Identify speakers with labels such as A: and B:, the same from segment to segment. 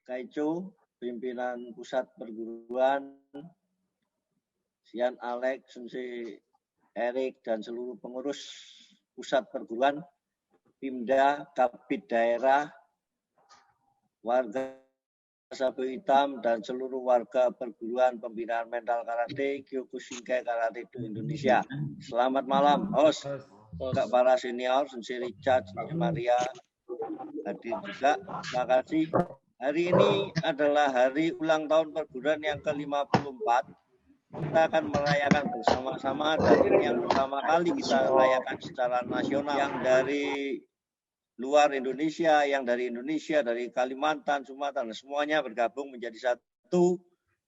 A: Kaico, pimpinan pusat perguruan, Sian Alex, Sunsi Erik, dan seluruh pengurus pusat perguruan, Pimda, Kabid Daerah, warga Sabu Hitam, dan seluruh warga perguruan pembinaan mental karate Kyokushinkai Karate Do Indonesia. Selamat malam, host, para senior, Sunsi Richard, Sunsi Maria, hadir juga. Terima kasih. Hari ini adalah hari ulang tahun perguruan yang ke-54. Kita akan merayakan bersama-sama, dan ini yang pertama kali kita rayakan secara nasional. Yang dari luar Indonesia, yang dari Indonesia, dari Kalimantan, Sumatera, semuanya bergabung menjadi satu.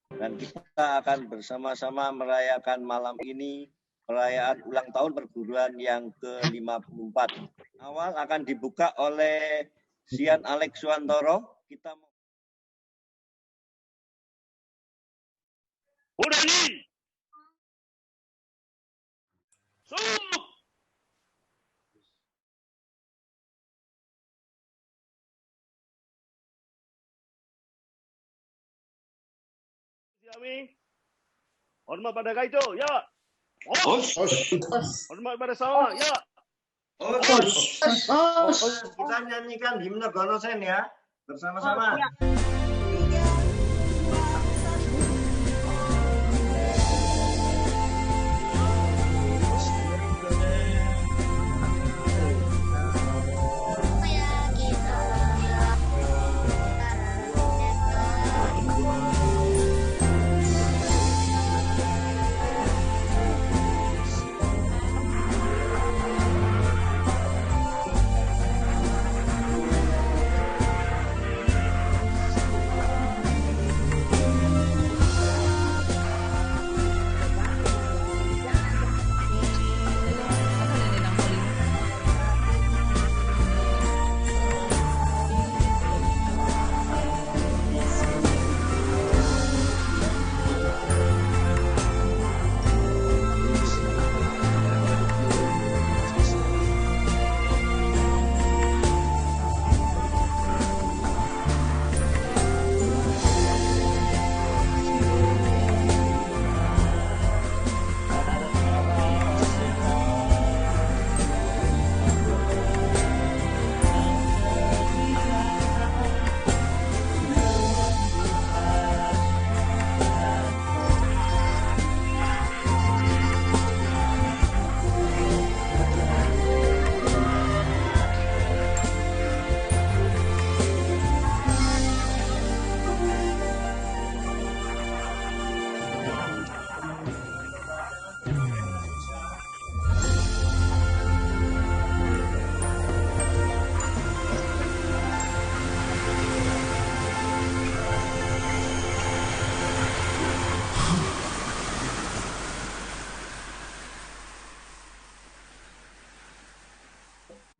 A: Dan kita akan bersama-sama merayakan malam ini, perayaan ulang tahun perguruan yang ke-54. Awal akan dibuka oleh Sian Alex Suwantoro. Kita
B: Udani. Suk. Siami. Hormat pada Kaico, ya. Hormat pada Sawa, ya.
A: Kita nyanyikan himne Gonosen ya, bersama-sama.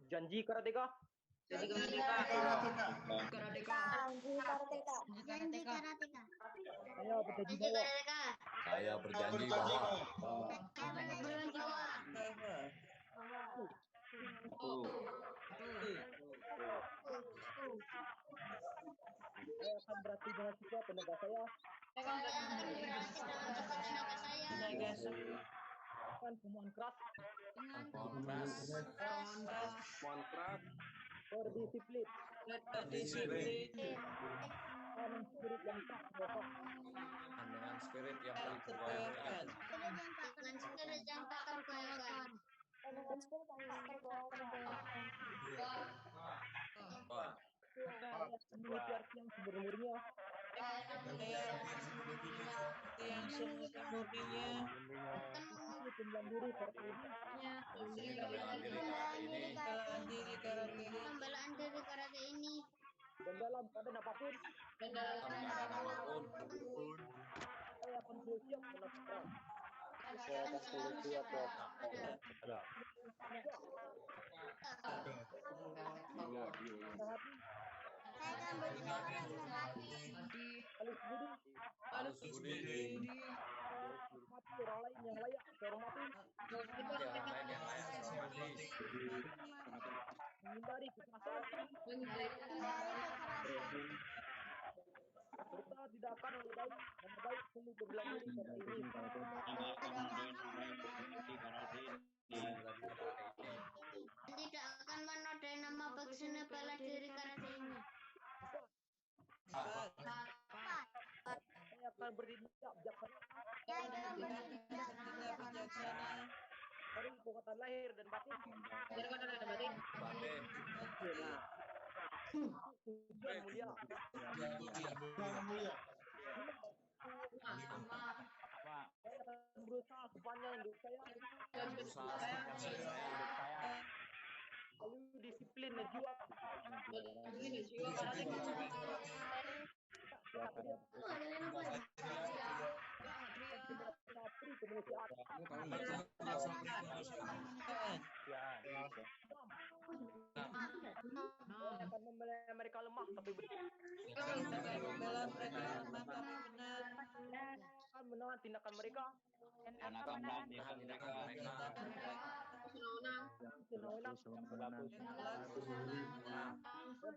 C: Janji karateka.
D: Janji karateka.
E: Saya berjanji bahwa
C: Saya akan berarti dengan sikap penegak saya. Akan pemohon keras. Berdisiplin. Dengan spirit yang tak berbohong.
E: dengan spirit yang tergoyahkan.
C: Memiliki arti yang sebenarnya. Pembelaan diri karate ini. Dan dalam keadaan apapun. Saya akan siap melakukan. Halus budi. Mati orang lain yang layak dihormati. Menghindari kekerasan.
D: Tidak akan menodai nama Baksana bela diri karate ini.
C: Saya akan bertindak bijaksana dari kekuatan lahir dan batin. Tujuan mulia. Saya akan berusaha sepanjang hidup saya. Lalu disiplin dan jiwa. Akan membela mereka lemah tapi benar. Akan menahan tindakan mereka. Dan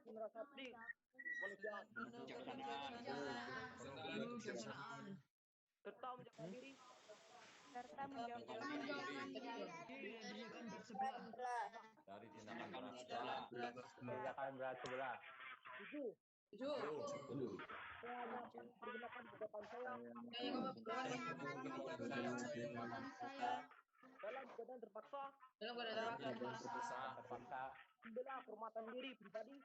C: merasa pedih manusia serta menjaga diri
E: dari tindakan berat sebelah.
C: tujuh. Saya akan menggunakan kekuatan saya dalam keadaan terpaksa membela kehormatan diri pribadi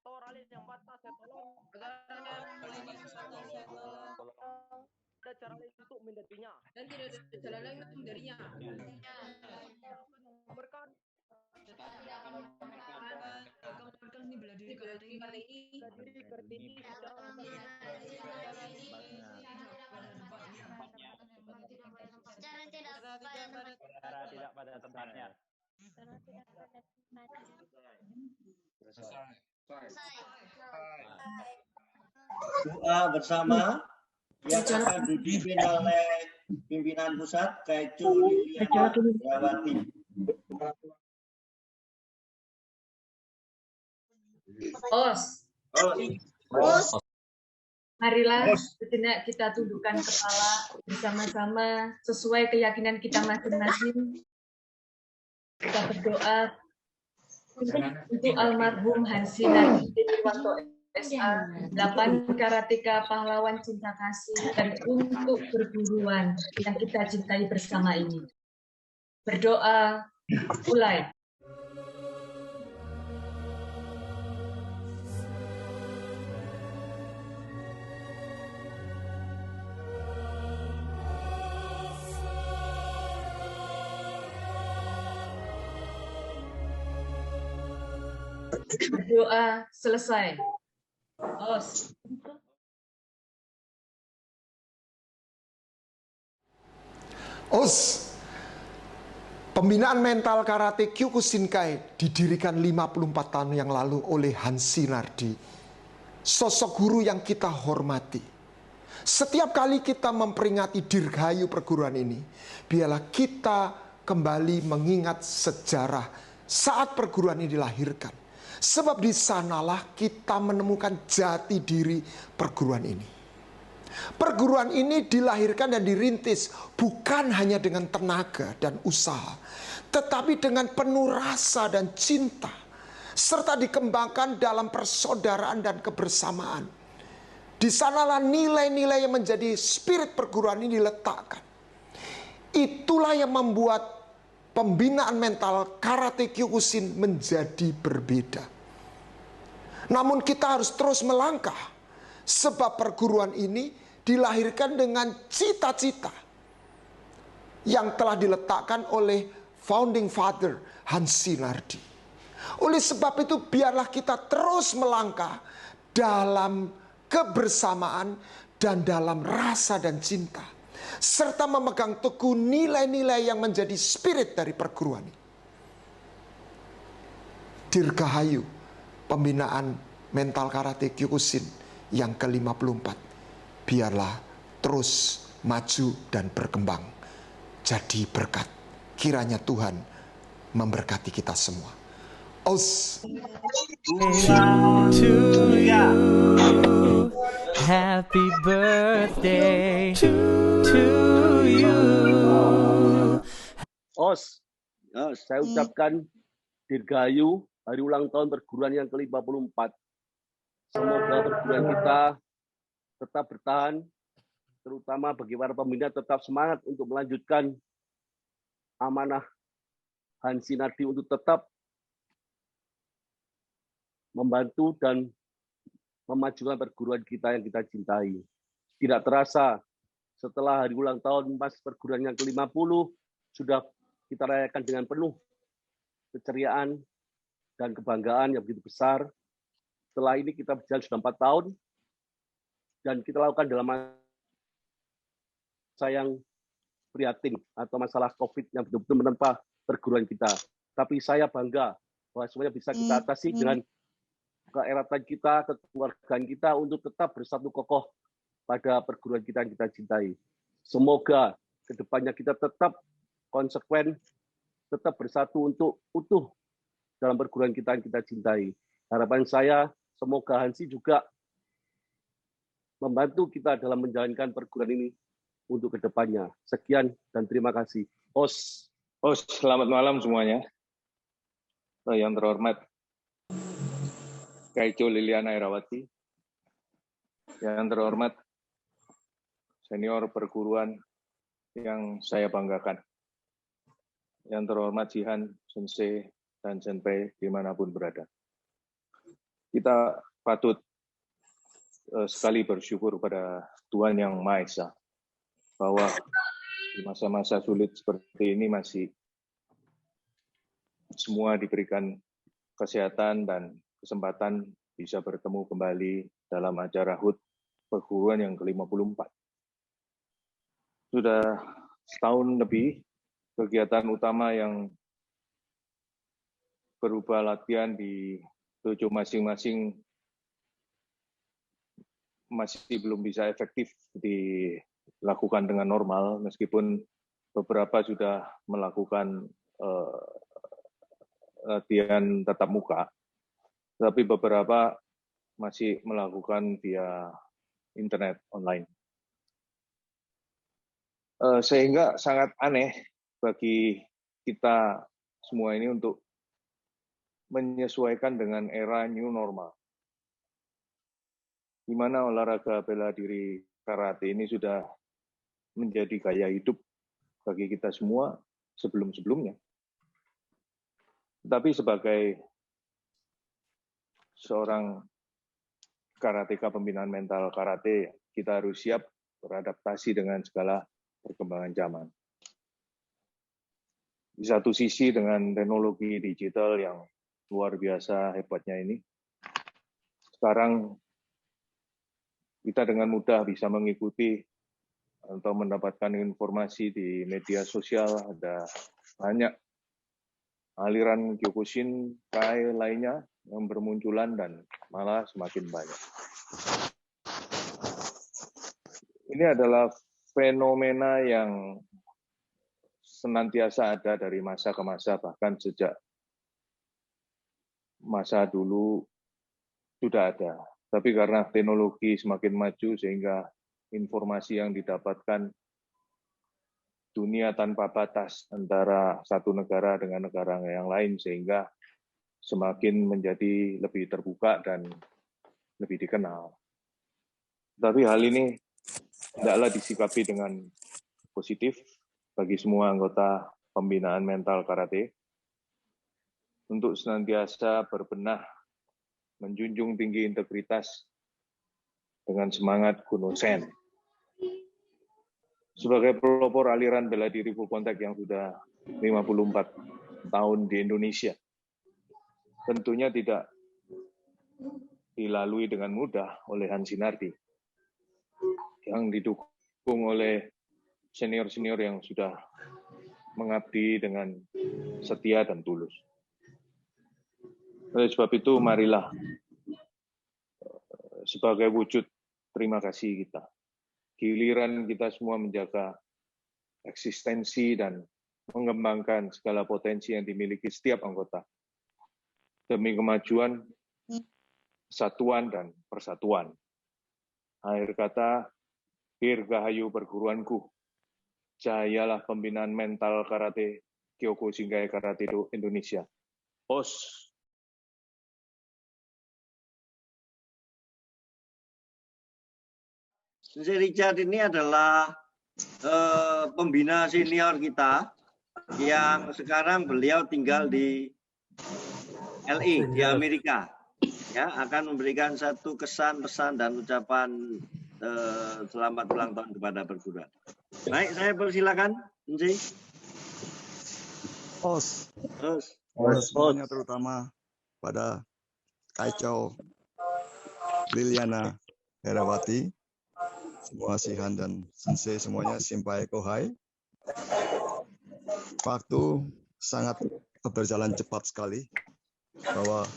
C: Toralin yang patah saya tolong ada cara lain untuk menghindarinya
F: dan tidak ada jalan lain untuk menghindarinya.
C: Memberikan
F: Ini bela diri karate ini
D: Secara tidak
E: pada tempatnya.
A: Doa bersama yang akan dipimpin oleh pimpinan pusat Kaicu Liliana Indrawati.
G: Marilah sejenak kita tundukkan kepala bersama-sama sesuai keyakinan kita masing-masing. Kita berdoa untuk almarhum Hansi Nardiwanto SA, 8 karateka pahlawan cinta kasih, dan untuk perguruan yang kita cintai bersama ini. Berdoa, mulai. Berdoa selesai.
H: Pembinaan mental karate Kyokushinkai didirikan 54 tahun yang lalu oleh Hansi Nardi, sosok guru yang kita hormati. Setiap kali kita memperingati dirgahayu perguruan ini, biarlah kita kembali mengingat sejarah saat perguruan ini dilahirkan. Sebab di sanalah kita menemukan jati diri perguruan ini. Perguruan ini dilahirkan dan dirintis bukan hanya dengan tenaga dan usaha, tetapi dengan penuh rasa dan cinta, serta dikembangkan dalam persaudaraan dan kebersamaan. Di sanalah nilai-nilai yang menjadi spirit perguruan ini diletakkan. Itulah yang membuat pembinaan mental karate Kyokushin menjadi berbeda. Namun kita harus terus melangkah, sebab perguruan ini dilahirkan dengan cita-cita yang telah diletakkan oleh founding father Hansi Nardi. Oleh sebab itu biarlah kita terus melangkah dalam kebersamaan dan dalam rasa dan cinta, serta memegang teguh nilai-nilai yang menjadi spirit dari perguruan ini. Dirgahayu pembinaan mental karate Kyokushin yang ke-54, biarlah terus maju dan berkembang jadi berkat. Kiranya Tuhan memberkati kita semua. Os.
A: To you.
I: Happy birthday to you.
B: Os,
A: Os.
B: saya ucapkan Dirgahayu, hari ulang tahun perguruan yang ke-54. Semoga perguruan kita tetap bertahan, terutama bagi para pembina tetap semangat untuk melanjutkan amanah Hansi Nardi untuk tetap membantu dan memajukan perguruan kita yang kita cintai. Tidak terasa setelah hari ulang tahun Mas perguruan yang ke-50 sudah kita rayakan dengan penuh keceriaan dan kebanggaan yang begitu besar. Setelah ini kita berjalan sudah 4 tahun dan kita lakukan dalam masa yang prihatin atau masalah COVID yang betul-betul menempa perguruan kita. Tapi saya bangga bahwa semuanya bisa kita atasi dengan keeratan kita, kekeluargaan kita untuk tetap bersatu kokoh pada perguruan kita yang kita cintai. Semoga kedepannya kita tetap konsekuen, tetap bersatu untuk utuh dalam perguruan kita yang kita cintai. Harapan saya, semoga Hansi juga membantu kita dalam menjalankan perguruan ini untuk kedepannya. Sekian dan terima kasih. Os.
J: Os, selamat malam semuanya. Yang terhormat Kaico Liliana Irawati, yang terhormat senior perguruan yang saya banggakan, yang terhormat Jihan, Sensei, dan Senpai dimanapun berada. Kita patut sekali bersyukur pada Tuhan Yang Maha Esa bahwa di masa-masa sulit seperti ini masih semua diberikan kesehatan dan kesempatan bisa bertemu kembali dalam acara HUT perguruan yang ke-54. Sudah setahun lebih, kegiatan utama yang berupa latihan di dojo masing-masing masih belum bisa efektif dilakukan dengan normal, meskipun beberapa sudah melakukan latihan tatap muka, tapi beberapa masih melakukan via internet online. Sehingga sangat aneh bagi kita semua ini untuk menyesuaikan dengan era new normal, di mana olahraga bela diri karate ini sudah menjadi gaya hidup bagi kita semua sebelum-sebelumnya. Tapi sebagai seorang karateka pembinaan mental karate, kita harus siap beradaptasi dengan segala perkembangan zaman. Di satu sisi dengan teknologi digital yang luar biasa hebatnya ini, sekarang kita dengan mudah bisa mengikuti atau mendapatkan informasi di media sosial, ada banyak aliran Kyokushinkai lainnya yang bermunculan dan malah semakin banyak. Ini adalah fenomena yang senantiasa ada dari masa ke masa, bahkan sejak masa dulu sudah ada. Tapi karena teknologi semakin maju sehingga informasi yang didapatkan dunia tanpa batas antara satu negara dengan negara yang lain, sehingga semakin menjadi lebih terbuka dan lebih dikenal. Tapi hal ini tidaklah disikapi dengan positif bagi semua anggota pembinaan mental karate untuk senantiasa berbenah menjunjung tinggi integritas dengan semangat Kuno-sen. Sebagai pelopor aliran bela diri full contact yang sudah 54 tahun di Indonesia, tentunya tidak dilalui dengan mudah oleh Hansi Nardi, yang didukung oleh senior-senior yang sudah mengabdi dengan setia dan tulus. Oleh sebab itu, marilah sebagai wujud terima kasih kita, giliran kita semua menjaga eksistensi dan mengembangkan segala potensi yang dimiliki setiap anggota demi kemajuan, kesatuan, dan persatuan. Akhir kata, Dirgahayu perguruanku, jayalah pembinaan mental karate Kyokushinkai Karate Do Indonesia. Os.
A: Sensei Richard ini adalah pembina senior kita yang sekarang beliau tinggal di LA di Amerika. Ya, akan memberikan satu kesan, pesan dan ucapan selamat ulang tahun kepada perguruan. Baik, saya persilakan, Sensei.
K: Semuanya terutama pada Kaicho Liliana Herawati, semua Sihan dan Sensei semuanya Simpai Kohai. Waktu sangat berjalan cepat sekali, bahwa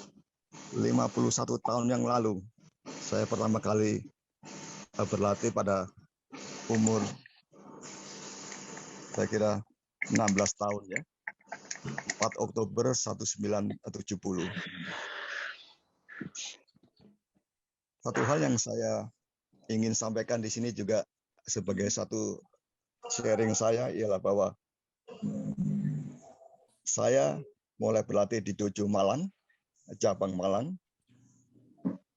K: 51 tahun yang lalu saya pertama kali berlatih pada umur saya kira 16 tahun ya. 4 Oktober 1970. Satu hal yang saya ingin sampaikan di sini juga sebagai satu sharing saya ialah bahwa saya mulai berlatih di Dojo Malang, cabang Malang.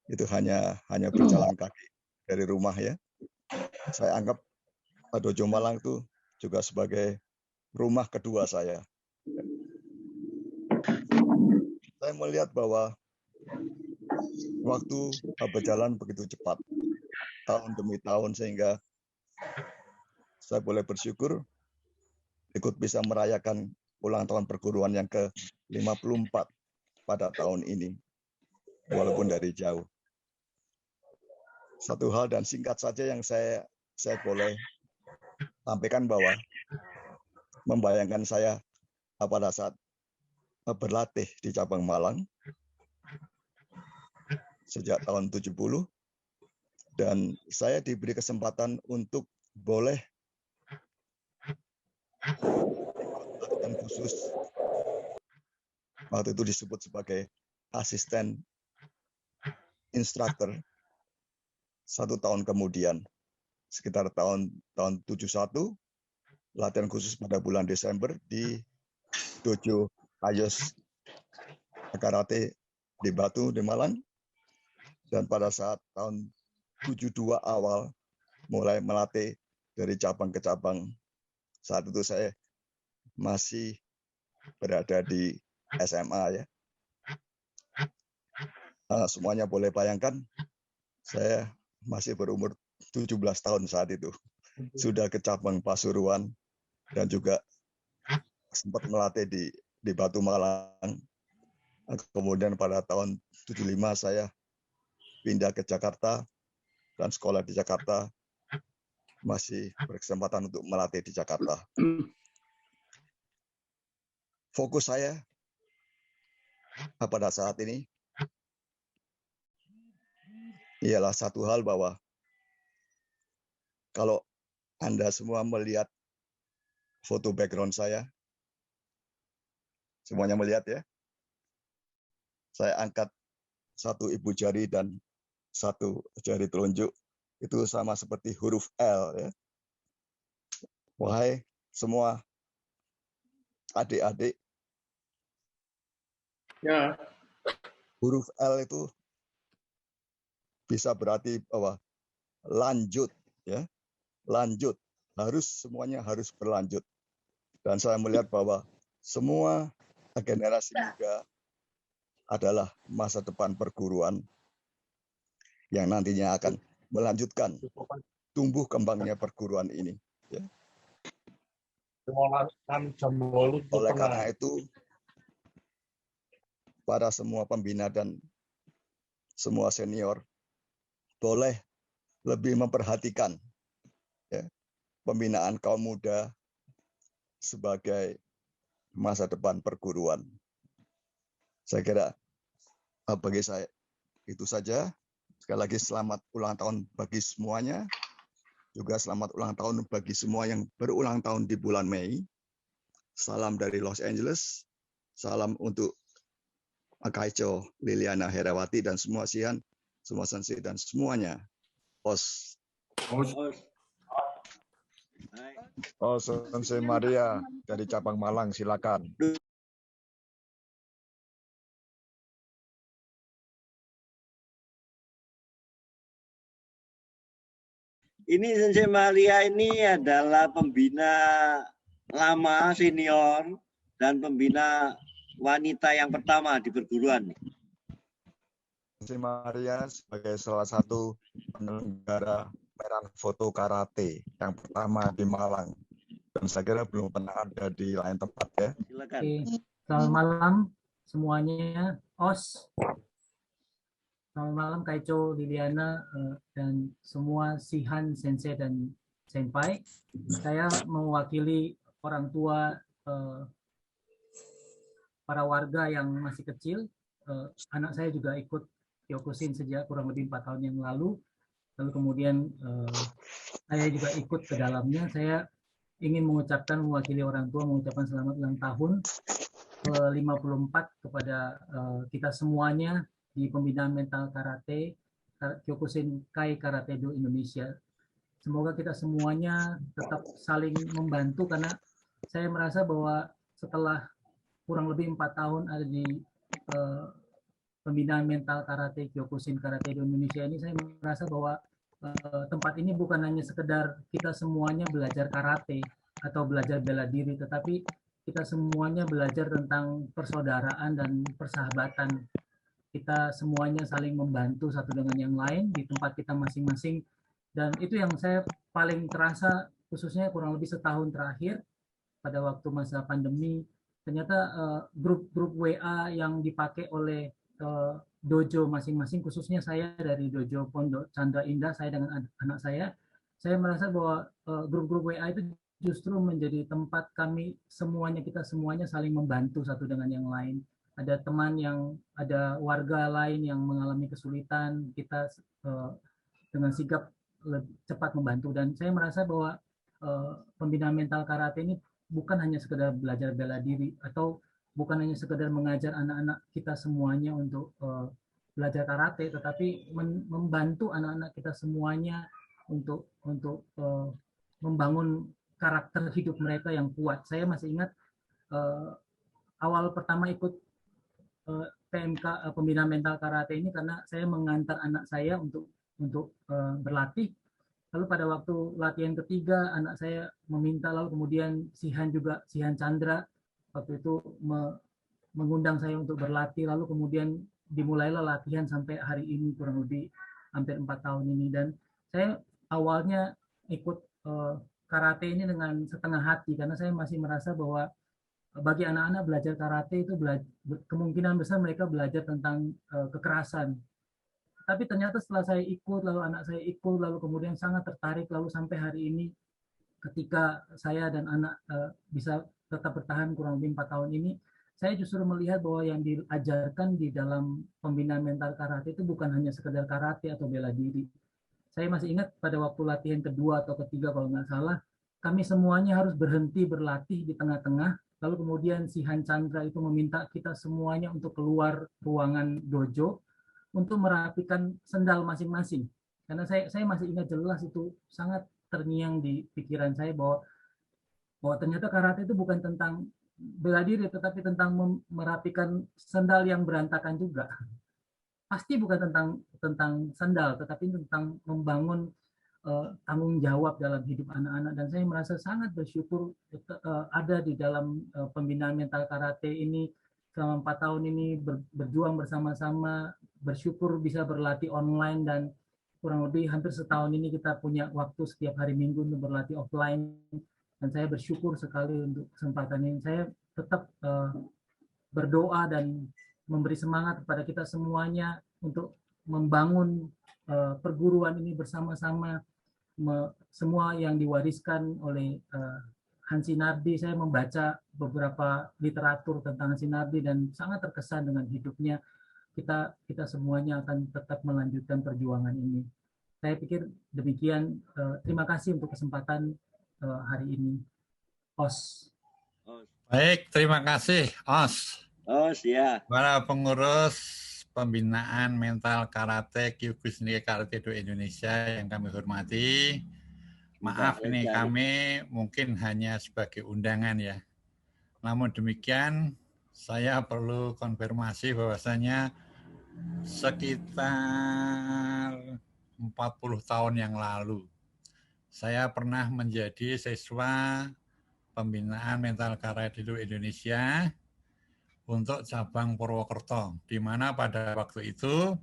K: Itu hanya berjalan kaki dari rumah ya. Saya anggap Dojo Malang itu juga sebagai rumah kedua saya. Saya melihat bahwa waktu berjalan begitu cepat, tahun demi tahun, sehingga saya boleh bersyukur ikut bisa merayakan ulang tahun perguruan yang ke-54 pada tahun ini, walaupun dari jauh. Satu hal dan singkat saja yang saya boleh sampaikan bahwa membayangkan saya pada saat berlatih di cabang Malang sejak tahun 70, dan saya diberi kesempatan untuk boleh latihan khusus. Waktu itu disebut sebagai asisten instruktur. 1 tahun kemudian, sekitar tahun 71, latihan khusus pada bulan Desember di Dojo Ayos Karate di Batu, di Malang. Dan pada saat tahun 72 awal mulai melatih dari cabang ke cabang. Saat itu saya masih berada di SMA ya. Semuanya boleh bayangkan, saya masih berumur 17 tahun saat itu. Sudah ke cabang Pasuruan dan juga sempat melatih di Batu Malang. Kemudian pada tahun 75 saya pindah ke Jakarta dan sekolah di Jakarta, masih berkesempatan untuk melatih di Jakarta. Fokus saya pada saat ini ialah satu hal, bahwa kalau Anda semua melihat foto background saya, semuanya melihat ya, saya angkat 1 ibu jari dan 1 jari telunjuk, itu sama seperti huruf L ya. Wahai semua adik-adik, ya, huruf L itu bisa berarti bahwa lanjut ya, lanjut, semuanya harus berlanjut. Dan saya melihat bahwa semua generasi muda adalah masa depan perguruan yang nantinya akan melanjutkan tumbuh kembangnya perguruan ini. Ya. Oleh karena itu, para semua pembina dan semua senior boleh lebih memperhatikan ya, pembinaan kaum muda sebagai masa depan perguruan. Saya kira bagi saya itu saja. Sekali lagi selamat ulang tahun bagi semuanya. Juga selamat ulang tahun bagi semua yang berulang tahun di bulan Mei. Salam dari Los Angeles. Salam untuk Kaicho Liliana Herawati dan semua Sihan, semua sensei dan semuanya. OS.
A: Os.
K: Sensei Maria dari cabang Malang, silakan.
A: Ini Sensei Maria ini adalah pembina lama senior dan pembina wanita yang pertama di perguruan.
K: Sensei Maria sebagai salah satu penyelenggara merah foto karate yang pertama di Malang. Dan saya kira belum pernah ada di lain tempat ya.
A: Silakan.
L: Selamat malam semuanya. OS. Selamat malam Kaicho, Liliana, dan semua Sihan, Sensei, dan Senpai. Saya mewakili orang tua para warga yang masih kecil. Anak saya juga ikut Kyokushin sejak kurang lebih 4 tahun yang lalu. Lalu kemudian saya juga ikut ke dalamnya. Saya ingin mengucapkan, mewakili orang tua, mengucapkan selamat ulang tahun ke-54 kepada kita semuanya di pembinaan mental karate Kyokushinkai Karate Do Indonesia. Semoga kita semuanya tetap saling membantu, karena saya merasa bahwa setelah kurang lebih 4 tahun ada di pembinaan mental karate Kyokushin Karate Do Indonesia ini, saya merasa bahwa tempat ini bukan hanya sekedar kita semuanya belajar karate atau belajar bela diri, tetapi kita semuanya belajar tentang persaudaraan dan persahabatan. Kita semuanya saling membantu satu dengan yang lain di tempat kita masing-masing. Dan itu yang saya paling terasa, khususnya kurang lebih setahun terakhir pada waktu masa pandemi. Ternyata grup-grup WA yang dipakai oleh dojo masing-masing, khususnya saya dari dojo Pondok Chandra Indah, saya dengan anak saya merasa bahwa grup-grup WA itu justru menjadi tempat kami semuanya, kita semuanya saling membantu satu dengan yang lain. Ada teman yang, ada warga lain yang mengalami kesulitan, kita dengan sigap cepat membantu. Dan saya merasa bahwa pembinaan mental karate ini bukan hanya sekedar belajar bela diri, atau bukan hanya sekedar mengajar anak-anak kita semuanya untuk belajar karate, tetapi membantu anak-anak kita semuanya untuk membangun karakter hidup mereka yang kuat. Saya masih ingat awal pertama ikut PMK pembinaan mental karate ini karena saya mengantar anak saya untuk berlatih. Lalu pada waktu latihan ketiga anak saya meminta, lalu kemudian Sihan Chandra waktu itu mengundang saya untuk berlatih, lalu kemudian dimulailah latihan sampai hari ini kurang lebih hampir 4 tahun ini. Dan saya awalnya ikut karate ini dengan setengah hati karena saya masih merasa bahwa bagi anak-anak belajar karate itu kemungkinan besar mereka belajar tentang kekerasan. Tapi ternyata setelah saya ikut, lalu anak saya ikut, lalu kemudian sangat tertarik, lalu sampai hari ini ketika saya dan anak bisa tetap bertahan kurang lebih 4 tahun ini, saya justru melihat bahwa yang diajarkan di dalam pembinaan mental karate itu bukan hanya sekedar karate atau bela diri. Saya masih ingat pada waktu latihan kedua atau ketiga kalau nggak salah, kami semuanya harus berhenti berlatih di tengah-tengah. Lalu kemudian Sihan Chandra itu meminta kita semuanya untuk keluar ruangan dojo untuk merapikan sendal masing-masing. Karena saya masih ingat jelas, itu sangat terngiang di pikiran saya bahwa ternyata karate itu bukan tentang bela diri, tetapi tentang merapikan sendal yang berantakan juga. Pasti bukan tentang sandal, tetapi tentang membangun tanggung jawab dalam hidup anak-anak. Dan saya merasa sangat bersyukur ada di dalam pembinaan mental karate ini selama 4 tahun ini, berjuang bersama-sama, bersyukur bisa berlatih online, dan kurang lebih hampir setahun ini kita punya waktu setiap hari Minggu untuk berlatih offline. Dan saya bersyukur sekali untuk kesempatan ini. Saya tetap berdoa dan memberi semangat kepada kita semuanya untuk membangun perguruan ini bersama-sama. Semua yang diwariskan oleh Hansi Nardi, saya membaca beberapa literatur tentang Hansi Nardi dan sangat terkesan dengan hidupnya. Kita semuanya akan tetap melanjutkan perjuangan ini. Saya pikir demikian. Terima kasih untuk kesempatan hari ini. OS.
M: Baik, terima kasih OS.
A: OS ya.
M: Para pengurus Pembinaan Mental Karate Kyokushinkai Karate Do Indonesia yang kami hormati. Maaf ini kami mungkin hanya sebagai undangan ya. Namun demikian saya perlu konfirmasi bahwasanya sekitar 40 tahun yang lalu saya pernah menjadi siswa pembinaan mental karate do Indonesia untuk cabang Purwokerto, di mana pada waktu itu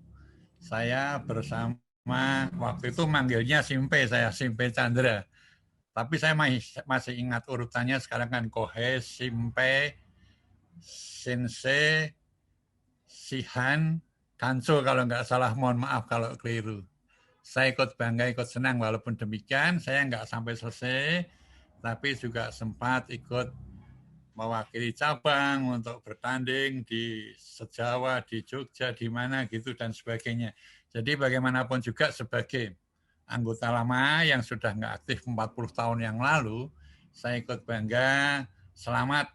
M: saya bersama, waktu itu manggilnya Simpe, saya Simpe Chandra. Tapi saya masih ingat urutannya sekarang kan Kohei, Simpe, Sensei, Sihan, Kanso kalau nggak salah, mohon maaf kalau keliru. Saya ikut bangga, ikut senang, walaupun demikian saya nggak sampai selesai, tapi juga sempat ikut mewakili cabang untuk bertanding di Sejawa, di Jogja, di mana gitu dan sebagainya. Jadi bagaimanapun juga sebagai anggota lama yang sudah nggak aktif 40 tahun yang lalu, saya ikut bangga selamat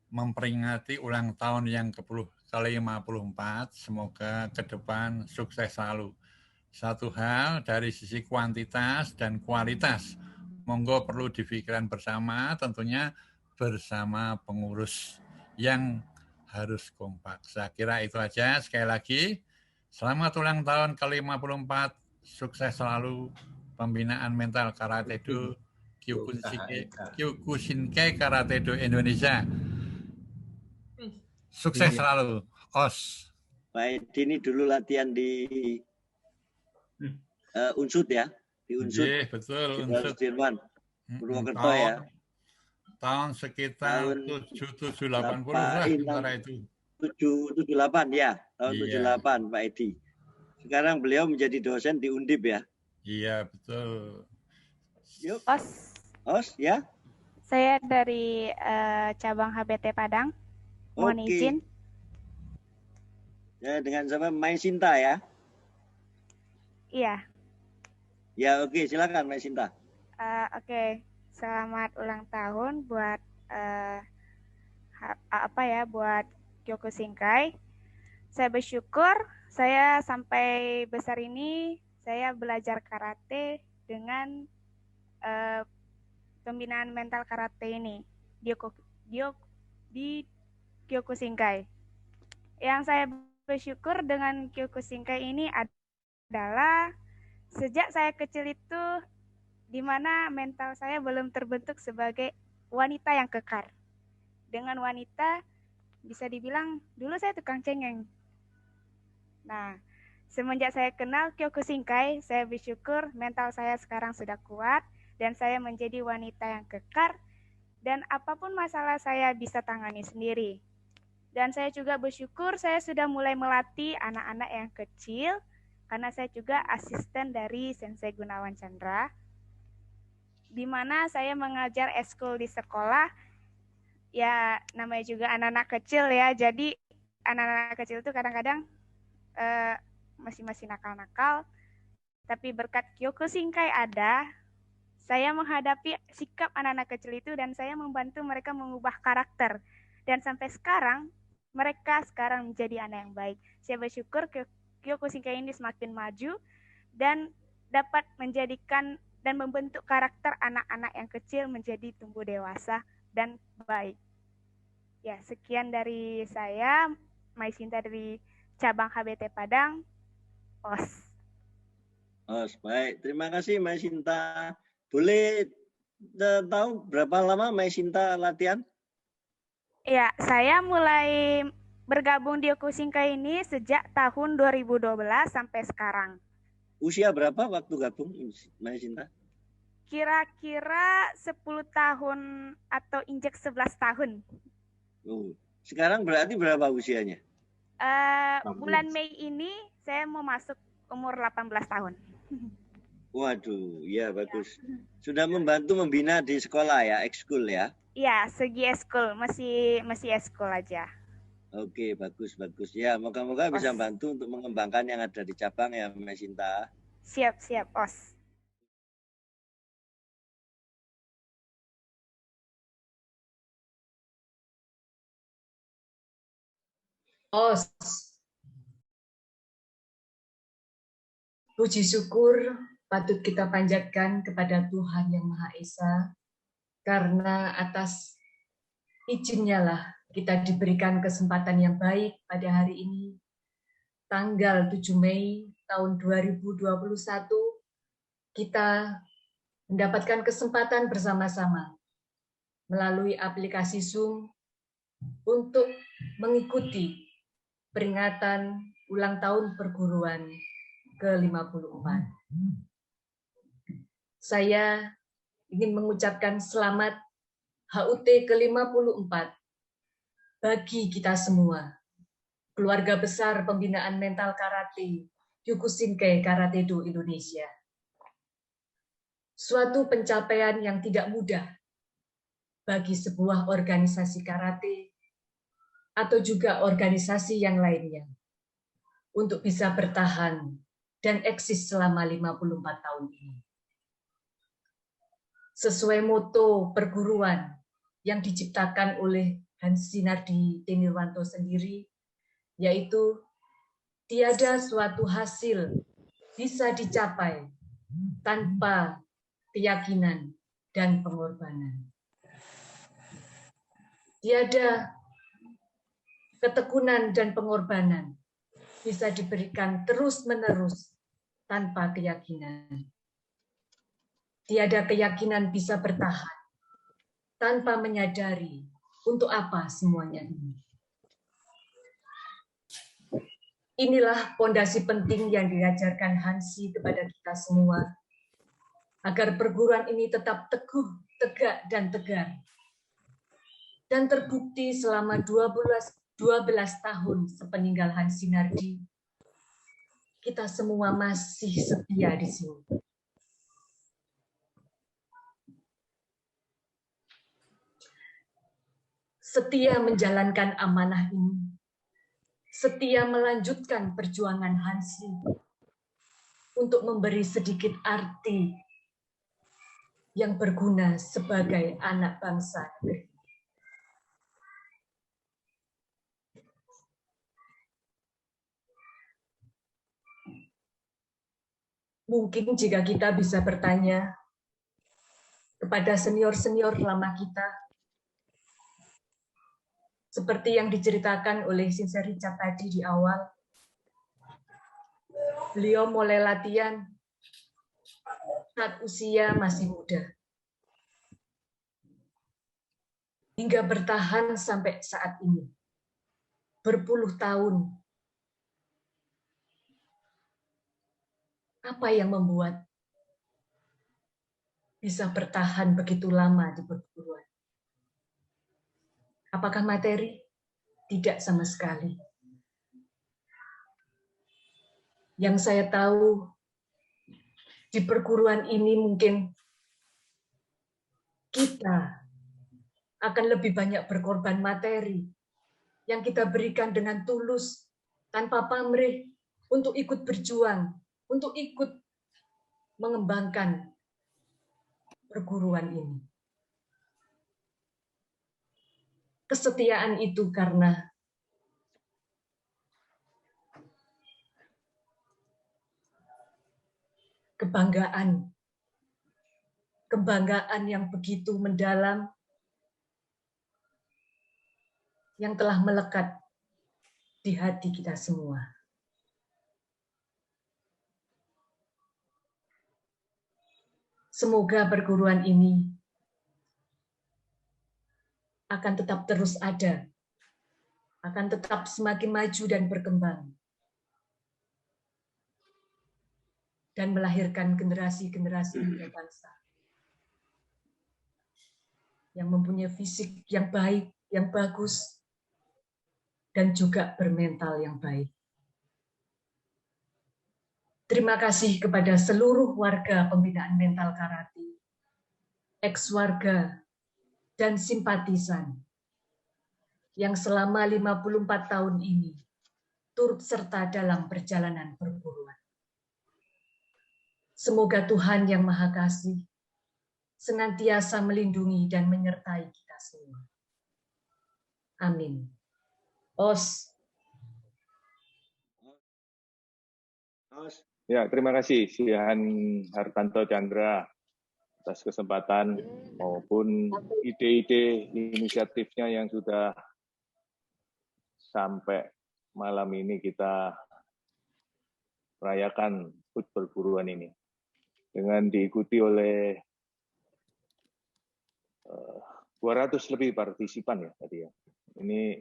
M: memperingati ulang tahun yang ke-54. Semoga ke depan sukses selalu. Satu hal dari sisi kuantitas dan kualitas, monggo perlu difikirkan bersama, tentunya bersama pengurus yang harus kompak. Saya kira itu aja. Sekali lagi, selamat ulang tahun ke-54, sukses selalu pembinaan mental Karate Do Kyokushinkai Karate Do Indonesia. Sukses selalu, OS.
A: Baik, ini dulu latihan di Unsud ya, di Unsud.
M: Betul,
A: Unsud Jerman, Purwokerto ya.
M: Tahun sekitar 780 lah antara itu.
A: 78 ya, tahun 78 Pak Edi. Sekarang beliau menjadi dosen di Undip ya.
M: Iya, betul.
A: Yuk.
N: Os
A: ya.
N: Saya dari cabang HBT Padang. Mohon izin.
A: Ya, dengan siapa? Mai Sinta ya?
N: Iya.
A: Ya, oke, silakan Mai Sinta.
N: Oke. Selamat ulang tahun buat buat Kyokushinkai. Saya bersyukur saya sampai besar ini saya belajar karate dengan pembinaan mental karate ini di Kyokushinkai. Yang saya bersyukur dengan Kyokushinkai ini adalah sejak saya kecil itu di mana mental saya belum terbentuk sebagai wanita yang kekar. Dengan wanita, bisa dibilang dulu saya tukang cengeng. Nah, semenjak saya kenal Kyokushinkai, saya bersyukur mental saya sekarang sudah kuat, dan saya menjadi wanita yang kekar, dan apapun masalah saya bisa tangani sendiri. Dan saya juga bersyukur saya sudah mulai melatih anak-anak yang kecil, karena saya juga asisten dari Sensei Gunawan Chandra, di mana saya mengajar eskul di sekolah, ya namanya juga anak-anak kecil ya, jadi anak-anak kecil itu kadang-kadang masih nakal-nakal, tapi berkat Kyokushinkai ada, saya menghadapi sikap anak-anak kecil itu dan saya membantu mereka mengubah karakter, dan sampai sekarang, mereka sekarang menjadi anak yang baik. Saya bersyukur Kyokushinkai ini semakin maju, dan dapat menjadikan dan membentuk karakter anak-anak yang kecil menjadi tumbuh dewasa dan baik. Ya, sekian dari saya, Mai Sinta dari cabang HBT Padang, OS.
A: OS, baik. Terima kasih Mai Sinta. Boleh tahu berapa lama Mai Sinta latihan?
N: Ya, saya mulai bergabung di Kyokushinkai ini sejak tahun 2012 sampai sekarang.
A: Usia berapa waktu gabung, Mai Sinta?
N: Kira-kira 10 tahun atau injek 11 tahun.
A: Sekarang berarti berapa usianya?
N: Bulan Mei ini saya mau masuk umur 18 tahun.
A: Waduh, ya bagus. Sudah membantu membina di sekolah ya, ekskul ya?
N: Iya, segi ekskul, masih ekskul aja.
A: Oke, bagus. Ya, moga-moga bisa bantu untuk mengembangkan yang ada di cabang ya, Mai Sinta.
N: Siap, OS.
G: OS. Puji syukur patut kita panjatkan kepada Tuhan Yang Maha Esa, karena atas izinnya lah kita diberikan kesempatan yang baik pada hari ini, tanggal 7 Mei tahun 2021, kita mendapatkan kesempatan bersama-sama melalui aplikasi Zoom untuk mengikuti peringatan ulang tahun perguruan ke-54. Saya ingin mengucapkan selamat HUT ke-54 bagi kita semua, keluarga besar pembinaan mental karate Kyokushinkai Karate Do Indonesia. Suatu pencapaian yang tidak mudah bagi sebuah organisasi karate atau juga organisasi yang lainnya untuk bisa bertahan dan eksis selama 54 tahun ini. Sesuai moto perguruan yang diciptakan oleh Hans Sinardi Tenirwanto sendiri, yaitu tiada suatu hasil bisa dicapai tanpa keyakinan dan pengorbanan. Tiada ketekunan dan pengorbanan bisa diberikan terus-menerus tanpa keyakinan. Tiada keyakinan bisa bertahan tanpa menyadari untuk apa semuanya ini. Inilah fondasi penting yang diajarkan Hansi kepada kita semua, agar perguruan ini tetap teguh, tegak, dan tegar. Dan terbukti selama 12 tahun sepeninggal Hans Sinardi, kita semua masih setia di sini. Setia menjalankan amanah ini, setia melanjutkan perjuangan Hansi untuk memberi sedikit arti yang berguna sebagai anak bangsa negeri. Mungkin jika kita bisa bertanya kepada senior-senior lama kita, seperti yang diceritakan oleh Sinser Richard tadi di awal, beliau mulai latihan saat usia masih muda, hingga bertahan sampai saat ini, berpuluh tahun. Apa yang membuat bisa bertahan begitu lama di perguruan? Apakah materi? Tidak sama sekali. Yang saya tahu, di perguruan ini mungkin kita akan lebih banyak berkorban materi yang kita berikan dengan tulus, tanpa pamrih, untuk ikut berjuang, untuk ikut mengembangkan perguruan ini. Kesetiaan itu karena kebanggaan yang begitu mendalam yang telah melekat di hati kita semua. Semoga perguruan ini akan tetap terus ada, akan tetap semakin maju dan berkembang, dan melahirkan generasi-generasi muda bangsa yang mempunyai fisik yang baik, yang bagus, dan juga bermental yang baik. Terima kasih kepada seluruh warga pembinaan mental karate, ex-warga, dan simpatisan yang selama 54 tahun ini turut serta dalam perjalanan perguruan. Semoga Tuhan Yang Maha Kasih senantiasa melindungi dan menyertai kita semua. Amin. Os.
J: Ya, terima kasih Sihan Hartanto Chandra atas kesempatan maupun ide-ide inisiatifnya yang sudah sampai malam ini kita rayakan HUT perguruan ini dengan diikuti oleh 200 lebih partisipan ya tadi ya. Ini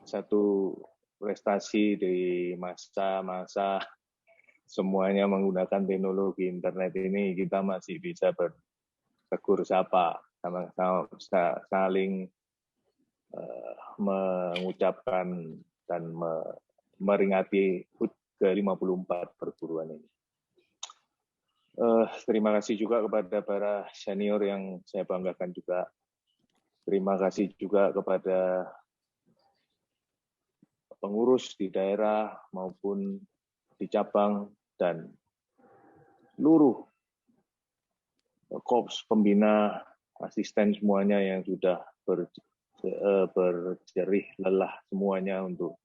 J: satu prestasi di masa-masa semuanya menggunakan teknologi internet ini, kita masih bisa bertegur sapa, sama-sama saling mengucapkan dan meringati HUT ke-54 perguruan ini. Terima kasih juga kepada para senior yang saya banggakan juga. Terima kasih juga kepada pengurus di daerah maupun di cabang dan seluruh korps pembina, asisten semuanya yang sudah berjerih lelah semuanya untuk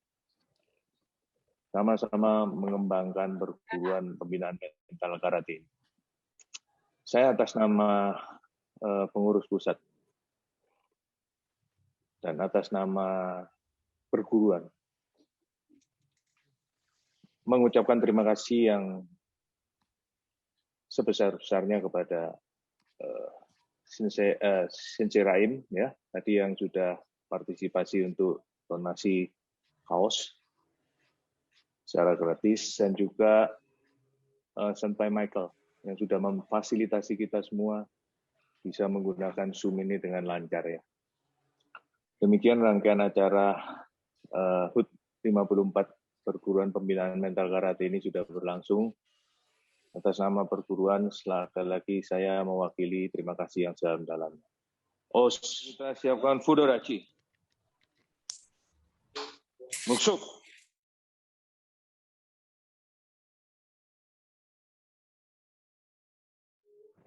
J: sama-sama mengembangkan perguruan pembinaan mental karate. Saya atas nama pengurus pusat dan atas nama perguruan mengucapkan terima kasih yang sebesar-besarnya kepada Sinceraim ya, tadi yang sudah partisipasi untuk donasi kaos secara gratis, dan juga Senpai Michael yang sudah memfasilitasi kita semua bisa menggunakan Zoom ini dengan lancar ya. Demikian rangkaian acara HUT 54 perguruan pembinaan mental karate ini sudah berlangsung. Atas nama perguruan, sekali lagi saya mewakili terima kasih yang sedalam-dalamnya. Os, kita siapkan Fudorachi. Muksuk.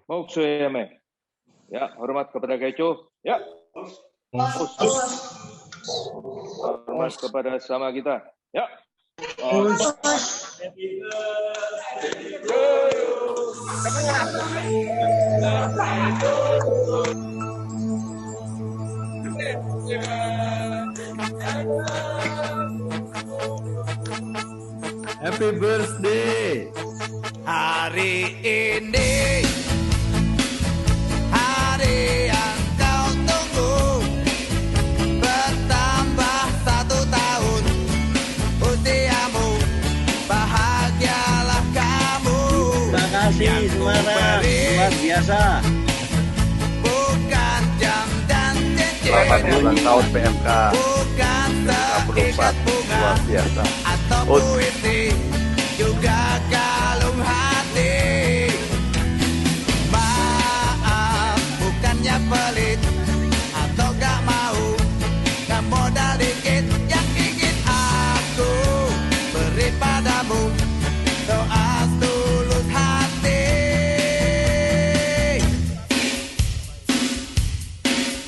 J: Muksuyame. Ya, hormat kepada Keco. Ya. Hormat kepada sama kita. Ya.
O: Happy birthday. Hari ini hari yang kau tunggu, bertambah 1 tahun usiamu, bahagialah kamu.
A: Terima kasih Semarang, luar biasa.
O: Bukan jam dan cincin,
P: Selamat ulang tahun PMK
O: bukan seikat bunga
P: luar biasa.
O: atau puisi, juga kalung hati. Maaf, bukannya pelit atau gak mau, gak modal dikit yang ingin aku beri padamu, doa tulus hati.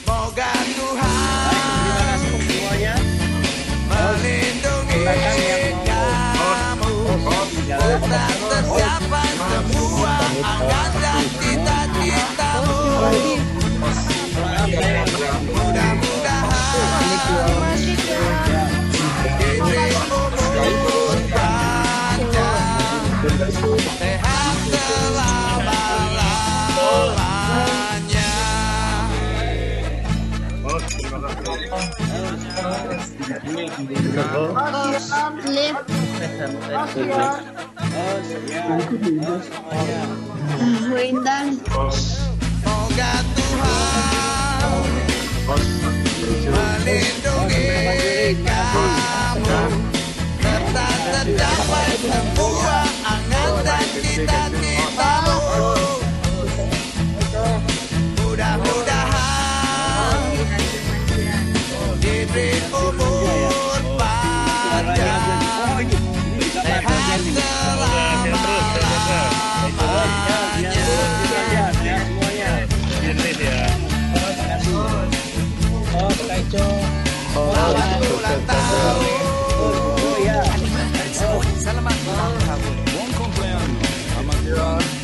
O: Moga Tuhan melindungi kamu, bukan tercapai semua angan dan cita-citamu. Mudah-mudahan diberi umur panjang, sehat selama-lamanya. Moga Tuhan melindungi kamu, serta tercapai semua angan dan cita-citamu. Mudah-mudahan diberi umur panjang, sehat selama-lamanya. Selamat ulang tahun. Selamat ulang tahun. your